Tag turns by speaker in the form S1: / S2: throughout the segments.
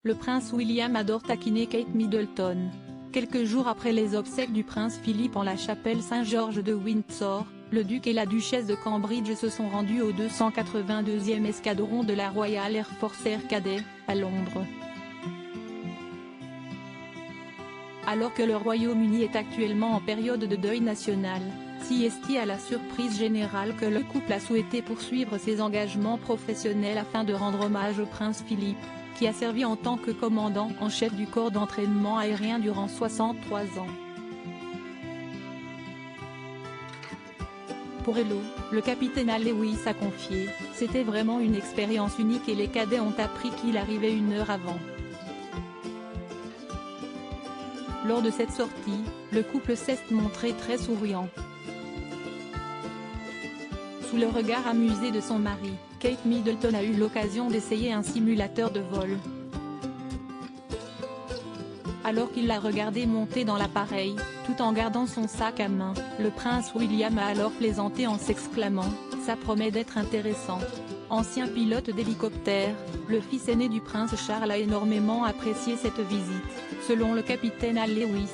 S1: Le prince William adore taquiner Kate Middleton. Quelques jours après les obsèques du prince Philippe en la chapelle Saint-Georges de Windsor, le duc et la duchesse de Cambridge se sont rendus au 282e escadron de la Royal Air Force Air Cadet, à Londres. Alors que le Royaume-Uni est actuellement en période de deuil national, CST a la surprise générale que le couple a souhaité poursuivre ses engagements professionnels afin de rendre hommage au prince Philippe, qui a servi en tant que commandant en chef du corps d'entraînement aérien durant 63 ans. Pour Hello, le capitaine Al Lewis a confié « C'était vraiment une expérience unique et les cadets ont appris qu'il arrivait 1 heure avant ». Lors de cette sortie, le couple s'est montré très souriant. Sous le regard amusé de son mari, Kate Middleton a eu l'occasion d'essayer un simulateur de vol. Alors qu'il l'a regardé monter dans l'appareil, tout en gardant son sac à main, le prince William a alors plaisanté en s'exclamant « Ça promet d'être intéressant ». Ancien pilote d'hélicoptère, le fils aîné du prince Charles a énormément apprécié cette visite, selon le capitaine Al Lewis.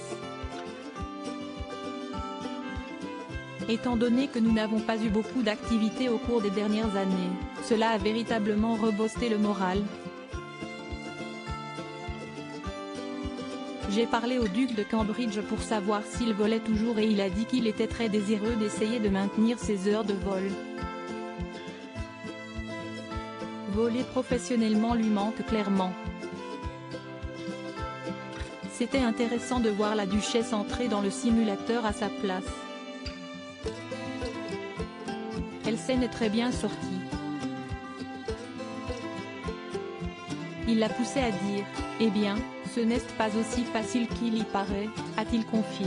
S1: Étant donné que nous n'avons pas eu beaucoup d'activités au cours des dernières années, cela a véritablement reboosté le moral. J'ai parlé au duc de Cambridge pour savoir s'il volait toujours et il a dit qu'il était très désireux d'essayer de maintenir ses heures de vol. Voler professionnellement lui manque clairement. C'était intéressant de voir la duchesse entrer dans le simulateur à sa place. Elle s'en est très bien sortie. Il l'a poussé à dire « Eh bien, ce n'est pas aussi facile qu'il y paraît », a-t-il confié.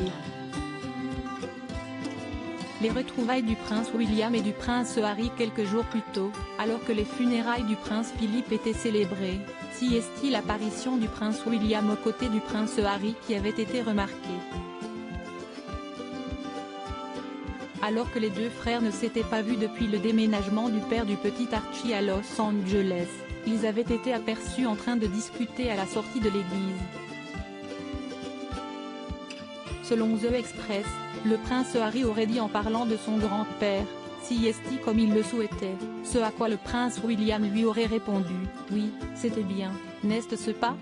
S1: Les retrouvailles du prince William et du prince Harry quelques jours plus tôt, alors que les funérailles du prince Philippe étaient célébrées, CST l'apparition du prince William aux côtés du prince Harry qui avait été remarquée. Alors que les deux frères ne s'étaient pas vus depuis le déménagement du père du petit Archie à Los Angeles, ils avaient été aperçus en train de discuter à la sortie de l'église. Selon The Express, le prince Harry aurait dit en parlant de son grand-père, CST comme il le souhaitait, ce à quoi le prince William lui aurait répondu « Oui, c'était bien, n'est-ce pas ?